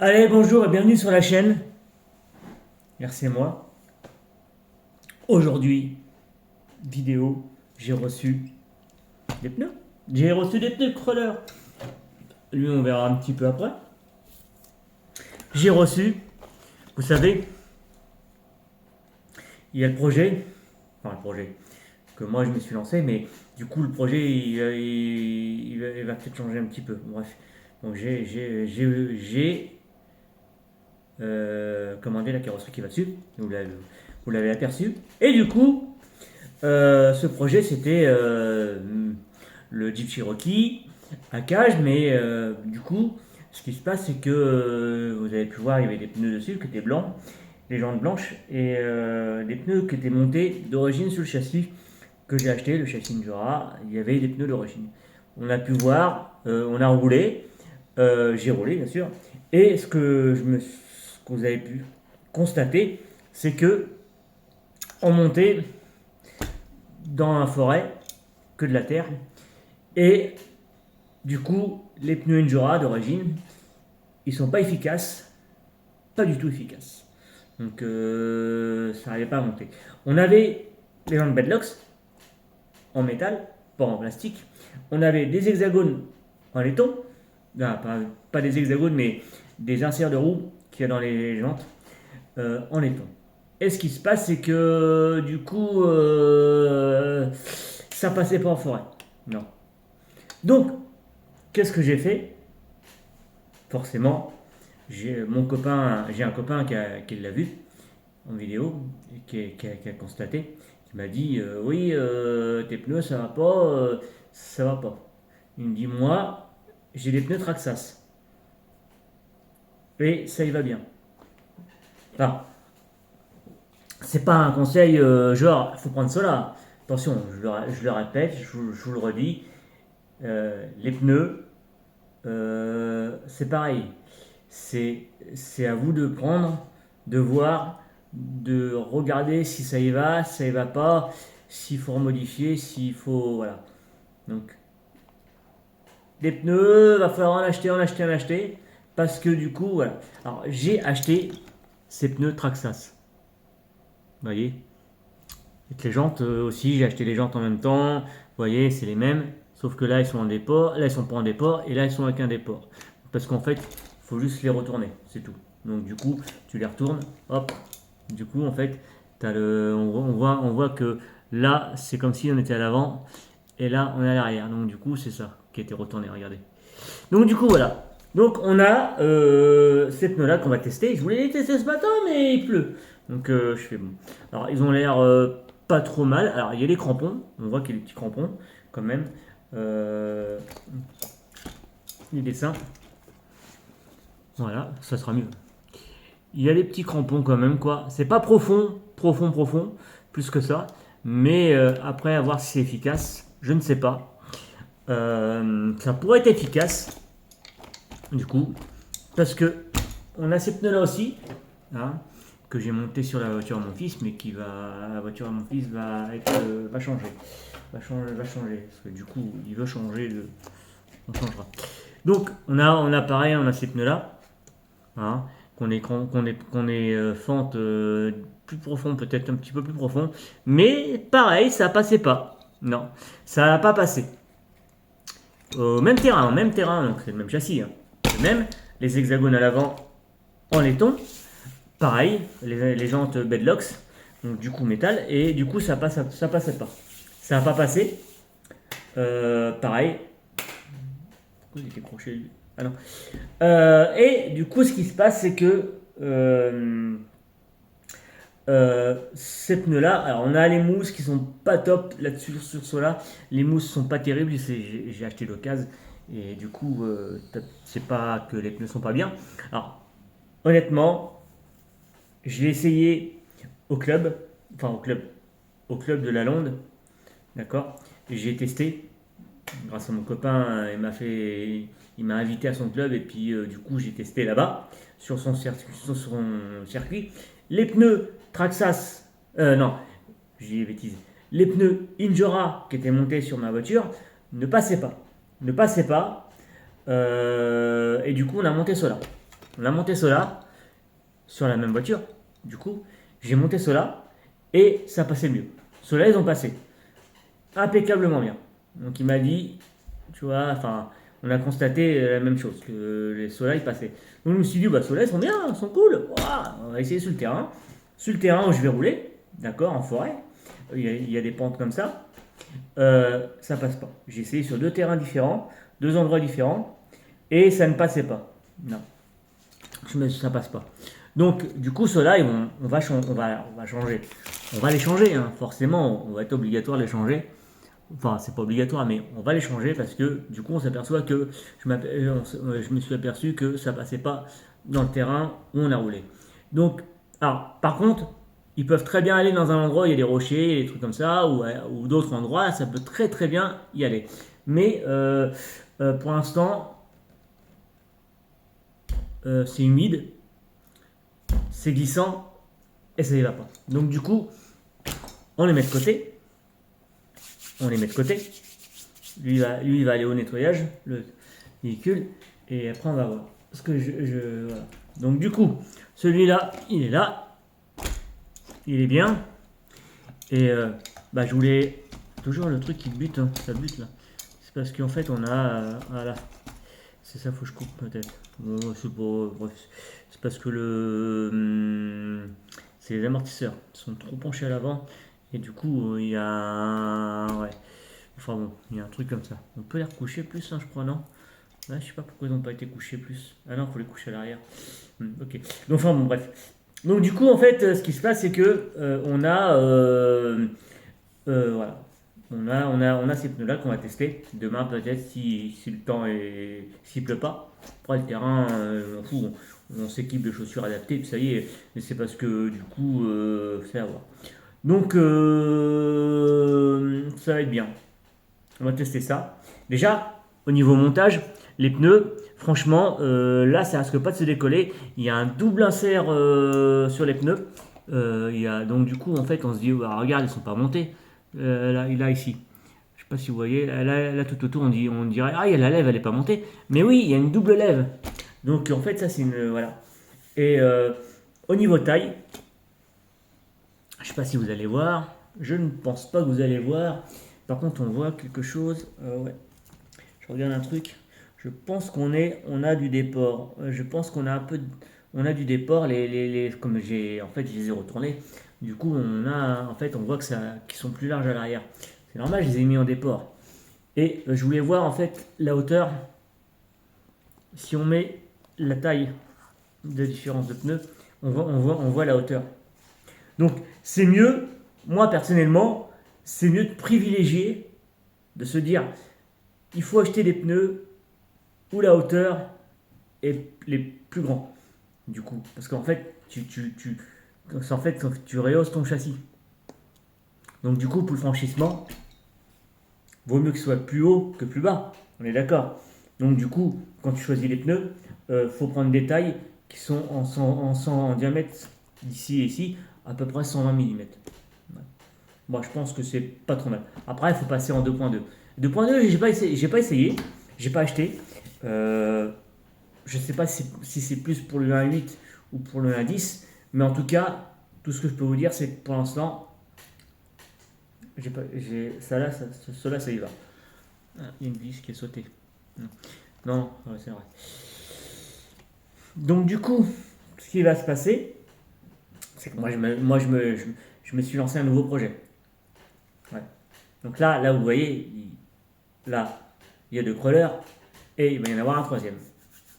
Allez, bonjour et bienvenue sur la chaîne. Merci moi. Aujourd'hui, vidéo, j'ai reçu des pneus. J'ai reçu des pneus crawler. Lui, on verra un petit peu après. J'ai reçu, vous savez, il y a le projet, enfin le projet que moi je me suis lancé, mais du coup le projet il va peut-être changer un petit peu. Bref, donc j'ai commandé la carrosserie qui va dessus. Vous l'avez aperçu. Et du coup, ce projet, c'était le Jeep Cherokee à cage, mais du coup, ce qui se passe, c'est que vous avez pu voir, il y avait des pneus dessus qui étaient blancs, les jantes blanches, et des pneus qui étaient montés d'origine sur le châssis que j'ai acheté, le châssis Endura. Il y avait des pneus d'origine. On a pu voir, on a roulé, j'ai roulé bien sûr, et ce que vous avez pu constater, c'est que on montait dans la forêt que de la terre. Et du coup, les pneus Endura d'origine, ils sont pas efficaces, pas du tout efficaces. Donc ça n'arrivait pas à monter. On avait les jantes Bedlocks en métal, pas en plastique. On avait des hexagones en laiton. Non, pas des hexagones, mais des inserts de roues qu'il y a dans les jantes en laiton. Et ce qui se passe, c'est que du coup, ça passait pas en forêt. Non. Donc, qu'est-ce que j'ai fait? Forcément, j'ai un copain qui l'a vu en vidéo, et qui a constaté, qui m'a dit oui, tes pneus ça va pas. Il me dit moi, j'ai des pneus Traxxas et ça y va bien. Enfin, c'est pas un conseil genre, il faut prendre cela. Attention, je le répète, je vous le redis, les pneus, c'est pareil. C'est à vous de prendre, de voir, de regarder si ça y va pas, s'il faut remodifier, s'il faut. Voilà. Donc, des pneus, va falloir en acheter, en acheter. Parce que du coup, voilà. Alors, j'ai acheté ces pneus Traxxas. Vous voyez? Avec les jantes aussi, j'ai acheté les jantes en même temps. Vous voyez, c'est les mêmes. Sauf que là, ils sont en déport. Là, ils sont pas en déport. Et là, ils sont avec un déport. Parce qu'en fait, il faut juste les retourner. C'est tout. Donc, du coup, tu les retournes. Hop. Du coup, en fait, on voit que là, c'est comme si on était à l'avant. Et là, on est à l'arrière. Donc, du coup, c'est ça qui a été retourné. Regardez. Donc, du coup, voilà. Donc, on a ces pneus-là qu'on va tester. Je voulais les tester ce matin, mais il pleut. Donc, je fais bon. Alors, ils ont l'air pas trop mal. Alors, il y a les crampons. On voit qu'il y a des petits crampons, quand même. Euh, les dessins. Voilà, ça sera mieux. Il y a les petits crampons, quand même, quoi. C'est pas profond, plus que ça. Mais après, à voir si c'est efficace. Je ne sais pas. Ça pourrait être efficace, du coup. Parce que on a ces pneus-là aussi. Hein, que j'ai monté sur la voiture à mon fils, mais la voiture à mon fils va changer. Va changer. Parce que du coup, il veut changer on changera. Donc, on a pareil, on a ces pneus-là. Hein, qu'on est fente plus profond, peut-être un petit peu plus profond. Mais pareil, ça passait pas. Non, ça n'a pas passé. Au même terrain, donc c'est le même châssis. Hein. Le même, les hexagones à l'avant en laiton. Pareil, les jantes bedlocks, donc du coup métal, et du coup ça passait pas. Ça n'a pas passé. Pareil. Pourquoi il était croché lui? Ah non. Et du coup, ce qui se passe, c'est que ces pneus-là, alors on a les mousses qui sont pas top là-dessus sur ceux-là. Les mousses sont pas terribles. J'ai acheté l'occasion et du coup, c'est pas que les pneus sont pas bien. Alors, honnêtement, je l'ai essayé au club, enfin au club de la Londe, d'accord. J'ai testé grâce à mon copain, il m'a invité à son club et puis du coup j'ai testé là-bas sur son circuit. Les pneus Traxxas, non, j'ai dit des bêtises. Les pneus Injora qui étaient montés sur ma voiture ne passaient pas, ne passaient pas. Et du coup on a monté cela. On a monté cela sur la même voiture. Du coup, j'ai monté cela et ça passait mieux. Ceux-là, ils ont passé impeccablement bien. Donc il m'a dit, tu vois, enfin, on a constaté la même chose, que les soleils passaient. Donc je me suis dit, bah, ceux-là, ils sont bien, ils sont cool. Ouah, on va essayer sur le terrain. Sur le terrain où je vais rouler, d'accord, en forêt, il y a des pentes comme ça. Ça passe pas. J'ai essayé sur deux terrains différents, deux endroits différents, et ça ne passait pas. Non, ça passe pas. Donc, du coup, ceux-là, on va changer. On va les changer, hein. Forcément, on va être obligatoire de les changer. Enfin, c'est pas obligatoire, mais on va les changer parce que du coup, on s'aperçoit que je me suis aperçu que ça passait pas dans le terrain où on a roulé. Donc, alors, par contre, ils peuvent très bien aller dans un endroit où il y a des rochers, des trucs comme ça, ou d'autres endroits, ça peut très très bien y aller. Mais pour l'instant, c'est humide, c'est glissant et ça y va pas. Donc, du coup, on les met de côté. On les met de côté. Lui, il va aller au nettoyage, le véhicule, et après on va voir. Parce que voilà. Donc du coup, celui-là, il est là, il est bien, et bah je voulais toujours le truc qui bute, hein, ça bute là. C'est parce qu'en fait on a, voilà, c'est ça, faut que je coupe peut-être. Bon, c'est pas, bref, c'est parce que c'est les amortisseurs, ils sont trop penchés à l'avant, et du coup il y a, ouais. Enfin bon, il y a un truc comme ça. On peut les recoucher plus, hein, je crois, non? Là, je sais pas pourquoi ils n'ont pas été couchés plus. Ah non, il faut les coucher à l'arrière. Ok. Donc, enfin bon, bref. Donc, du coup, en fait, ce qui se passe, c'est que on a, voilà, on a ces pneus-là qu'on va tester demain peut-être si le temps est, s'il pleut pas. Après le terrain, on s'en fout, on s'équipe de chaussures adaptées, puis ça y est. Mais c'est parce que du coup, c'est à voir. Donc, ça va être bien. On va tester ça. Déjà, au niveau montage, les pneus, franchement, là, ça risque pas de se décoller. Il y a un double insert sur les pneus. Donc, du coup, en fait, on se dit, bah, regarde, ils sont pas montés. Là, ici. Je sais pas si vous voyez, là, tout autour, on dirait, ah, il y a la lèvre, elle est pas montée. Mais oui, il y a une double lèvre. Donc, en fait, ça, c'est une. Voilà. Et au niveau taille, je sais pas si vous allez voir. Je ne pense pas que vous allez voir. Par contre, on voit quelque chose. Ouais. Je regarde un truc. Je pense on a du déport. Je pense qu'on a un peu, on a du déport. Comme en fait, je les ai retournés. Du coup, en fait, on voit qu'ils sont plus larges à l'arrière. C'est normal, je les ai mis en déport. Et je voulais voir en fait la hauteur. Si on met la taille de différence de pneus, on voit la hauteur. Donc, c'est mieux. Moi, personnellement, c'est mieux de privilégier, de se dire, il faut acheter des pneus où la hauteur est les plus grands, du coup. Parce qu'en fait, tu rehausses ton châssis. Donc du coup, pour le franchissement, vaut mieux que ce soit plus haut que plus bas. On est d'accord. Donc du coup, quand tu choisis les pneus, faut prendre des tailles qui sont en diamètre d'ici et ici, à peu près 120 mm. Moi, je pense que c'est pas trop mal. Après, il faut passer en 2.2. 2.2, j'ai pas essayé, j'ai pas acheté. Je sais pas si c'est plus pour le 1.8 ou pour le 1.10, mais en tout cas, tout ce que je peux vous dire, c'est que pour l'instant, cela, ça y va. Ah, il y a une vis qui est sautée. Non, non, ouais, c'est vrai. Donc du coup, ce qui va se passer, c'est que moi, je me suis lancé un nouveau projet. Ouais. Donc là, vous voyez, là, il y a deux crawlers et il va y en avoir un troisième.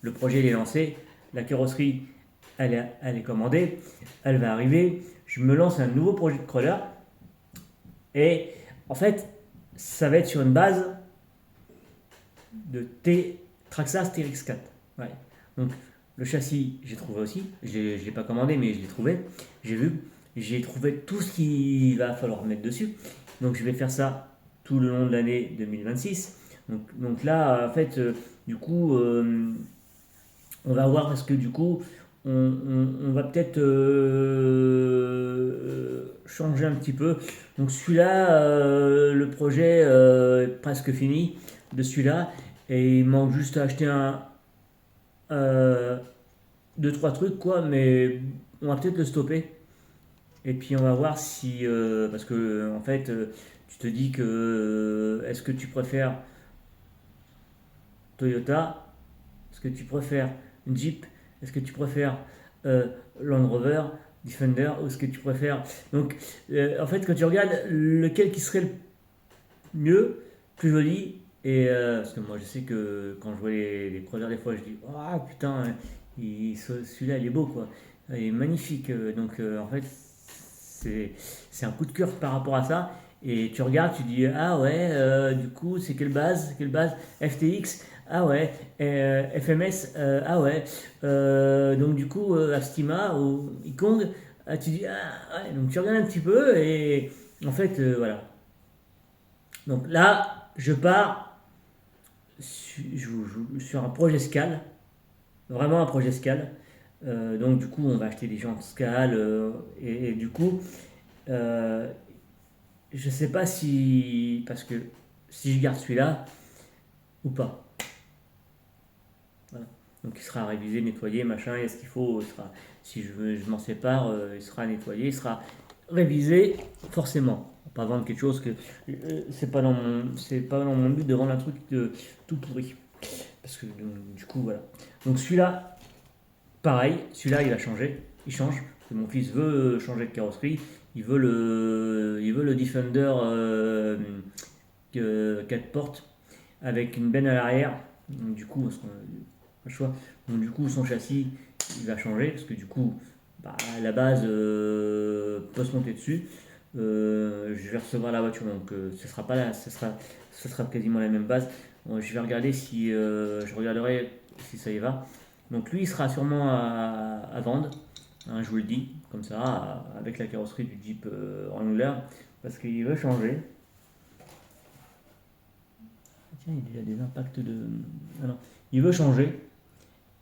Le projet il est lancé, la carrosserie elle est commandée, elle va arriver. Je me lance un nouveau projet de crawler et en fait, ça va être sur une base de Traxxas TRX4. Ouais. Donc le châssis, j'ai trouvé aussi. Je ne l'ai pas commandé, mais je l'ai trouvé. J'ai vu. J'ai trouvé tout ce qu'il va falloir mettre dessus. Donc je vais faire ça tout le long de l'année 2026. Donc là, en fait, du coup, on va voir parce que du coup, on va peut-être changer un petit peu. Donc celui-là, le projet est presque fini de celui-là. Et il manque juste à acheter euh, deux, trois trucs, quoi, mais on va peut-être le stopper. Et puis on va voir si. Parce que, en fait, tu te dis que. Est-ce que tu préfères Toyota? Est-ce que tu préfères Jeep? Est-ce que tu préfères euh, Land Rover, Defender? Ou est-ce que tu préfères. Donc, en fait, quand tu regardes lequel qui serait le mieux, plus joli, et parce que moi je sais que quand je vois les crawlers, des fois je dis ah putain, celui-là il est beau quoi, il est magnifique. Donc en fait, c'est un coup de cœur par rapport à ça. Et tu regardes, tu dis ah ouais, du coup c'est quelle base FTX, ah ouais, FMS, ah ouais, donc du coup Astima ou Ikong, tu dis ah ouais, donc tu regardes un petit peu et en fait voilà. Donc là, je pars sur un projet Scale, vraiment un projet Scale. Donc du coup, on va acheter des jantes Scale et du coup, euh, je sais pas si parce que si je garde celui-là ou pas. Voilà. Donc il sera révisé, nettoyé, machin, et ce qu'il faut, si je m'en sépare, il sera nettoyé, il sera révisé forcément. Pas vendre quelque chose que c'est pas dans mon but de vendre un truc tout pourri. Parce que du coup voilà. Donc celui-là, pareil, celui-là il a changé, il change. Parce que mon fils veut changer de carrosserie, il veut le Defender 4 portes avec une benne à l'arrière. Donc, du coup, pas le choix. Donc, du coup, son châssis il va changer parce que du coup, bah, la base peut se monter dessus. Je vais recevoir la voiture, donc ce sera pas là, ce sera quasiment la même base. Je vais regarder si je regarderai si ça y va. Donc lui, il sera sûrement à vendre, hein, je vous le dis, comme ça, avec la carrosserie du Jeep Wrangler, parce qu'il veut changer. Tiens, il y a des impacts de. Ah non. Il veut changer.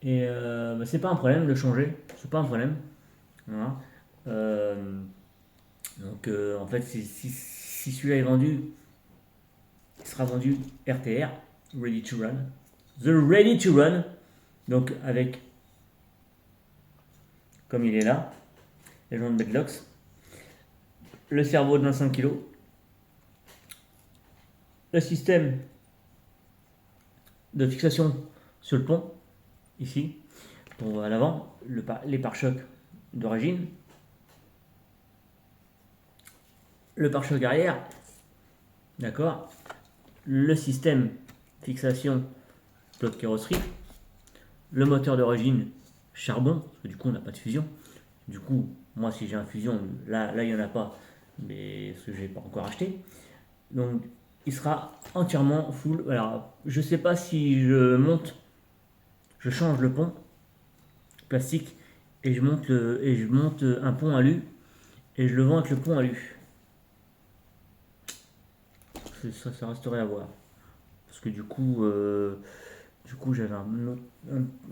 Et bah, c'est pas un problème de changer. C'est pas un problème. Voilà. Euh, donc en fait, si celui-là est vendu, il sera vendu RTR, Ready to Run. The Ready to Run. Donc avec, comme il est là, les jantes Bedlocks, le cerveau de 25 kg, le système de fixation sur le pont, ici, pour à l'avant, les pare-chocs d'origine, le pare-choc arrière, d'accord, le système fixation bloc carrosserie, le moteur d'origine charbon, parce que du coup on n'a pas de fusion. Du coup, moi si j'ai un fusion, là il n'y en a pas, mais ce que je n'ai pas encore acheté. Donc il sera entièrement full. Alors je sais pas si je change le pont plastique et je monte un pont alu et je le vends avec le pont alu. Ça resterait à voir. Parce que du coup j'avais un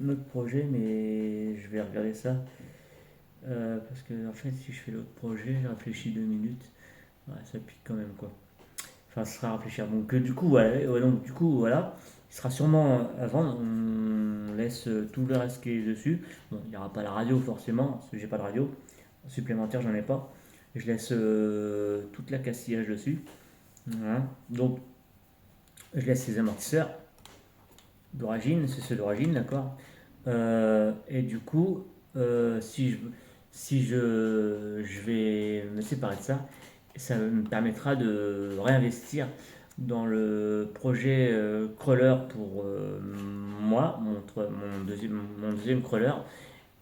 autre projet, mais je vais regarder ça. Parce que en fait, si je fais l'autre projet, j'ai réfléchi 2 minutes. Ouais, ça pique quand même quoi. Enfin, ce sera à réfléchir. Donc du coup, ouais, donc du coup, voilà. Il sera sûrement à vendre. On laisse tout le reste qui est dessus. Bon, il n'y aura pas la radio forcément, parce que j'ai pas de radio supplémentaire, j'en ai pas. Je laisse toute la castillage dessus. Voilà. Donc, je laisse ces amortisseurs d'origine, c'est ceux d'origine, d'accord. Et du coup, si je vais me séparer de ça, ça me permettra de réinvestir dans le projet crawler pour moi, mon deuxième crawler.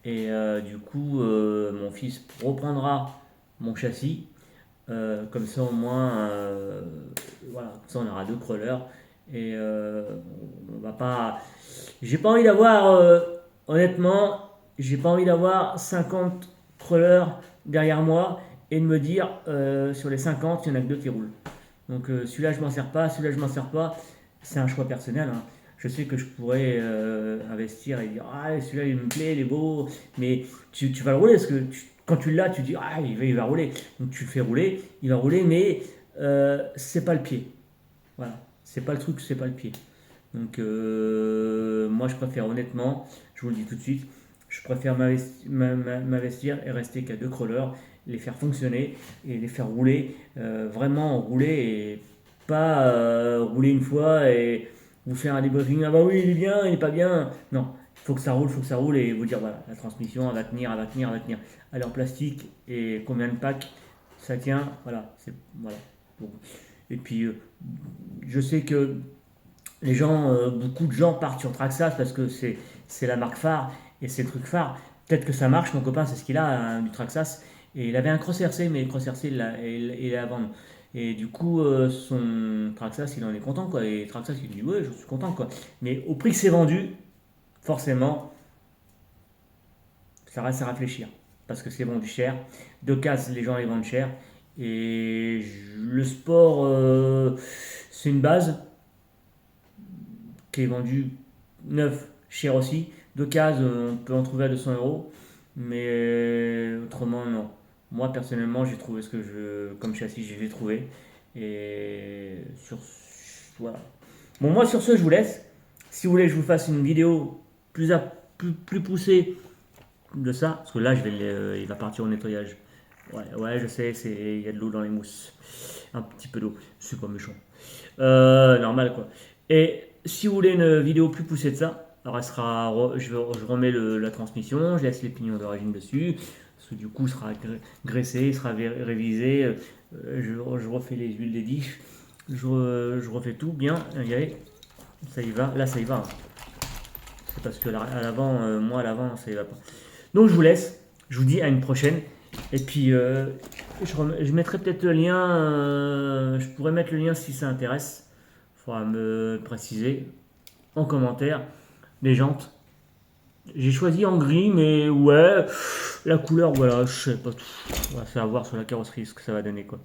Et du coup, mon fils reprendra mon châssis. Comme ça, au moins, voilà, comme ça, on aura deux crawlers. Et on va pas. J'ai pas envie d'avoir, honnêtement, j'ai pas envie d'avoir 50 crawlers derrière moi et de me dire sur les 50, il y en a que deux qui roulent. Donc celui-là, je m'en sers pas, celui-là, je m'en sers pas. C'est un choix personnel, hein. Je sais que je pourrais investir et dire ah celui-là il me plaît, il est beau, mais tu vas le rouler parce que quand tu l'as, tu dis ah il va rouler. Donc tu le fais rouler, il va rouler, mais c'est pas le pied. Voilà, c'est pas le truc, c'est pas le pied. Donc moi je préfère honnêtement, je vous le dis tout de suite, Je préfère m'investir et rester qu'à 2 crawlers, les faire fonctionner et les faire rouler, vraiment rouler et pas rouler une fois et vous faire un debriefing. Ah bah oui, il est bien, il est pas bien. Non, il faut que ça roule et vous dire voilà, la transmission, elle va tenir, elle va tenir, elle va tenir. Elle est en plastique et combien de packs ça tient, voilà, voilà. Bon. Et puis, je sais que beaucoup de gens partent sur Traxxas parce que c'est la marque phare et c'est le truc phare. Peut-être que ça marche, mon copain, c'est ce qu'il a, hein, du Traxxas. Et il avait un Cross RC, mais le Cross RC, il est à vendre. Et du coup, son Traxxas, il en est content, quoi. Et Traxxas, il dit, ouais, je suis content, quoi. Mais au prix que c'est vendu, forcément, ça reste à réfléchir. Parce que c'est vendu cher. De casse, les gens les vendent cher. Et le sport, c'est une base qui est vendu neuf, cher aussi. De cases, on peut en trouver à 200 euros. Mais autrement, non. Moi, personnellement, j'ai trouvé ce que comme châssis, j'ai trouvé. Et voilà. Bon, moi, sur ce, je vous laisse. Si vous voulez que je vous fasse une vidéo plus poussée de ça, parce que là, il va partir au nettoyage. Ouais, ouais, je sais, il y a de l'eau dans les mousses. Un petit peu d'eau. C'est pas méchant. Normal, quoi. Et si vous voulez une vidéo plus poussée de ça, alors je remets la transmission, je laisse les pignons d'origine dessus, parce que du coup, il sera graissé, il sera révisé. Je refais les huiles des diffs, je refais tout bien. Regardez, ça y va, là ça y va, hein. C'est parce que à l'avant, moi à l'avant, ça y va pas. Donc je vous laisse, je vous dis à une prochaine. Et puis je mettrai peut-être le lien, je pourrais mettre le lien si ça intéresse. Il faudra me préciser en commentaire. Les jantes, j'ai choisi en gris, mais ouais, la couleur, voilà, je sais pas tout. On va faire voir sur la carrosserie ce que ça va donner, quoi.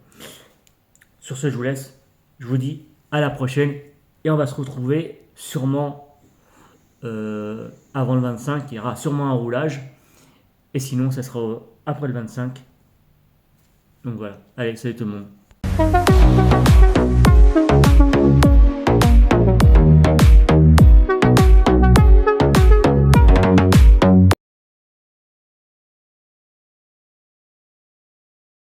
Sur ce, je vous laisse. Je vous dis à la prochaine. Et on va se retrouver sûrement avant le 25. Il y aura sûrement un roulage. Et sinon, ça sera après le 25. Donc voilà. Allez, salut tout le monde.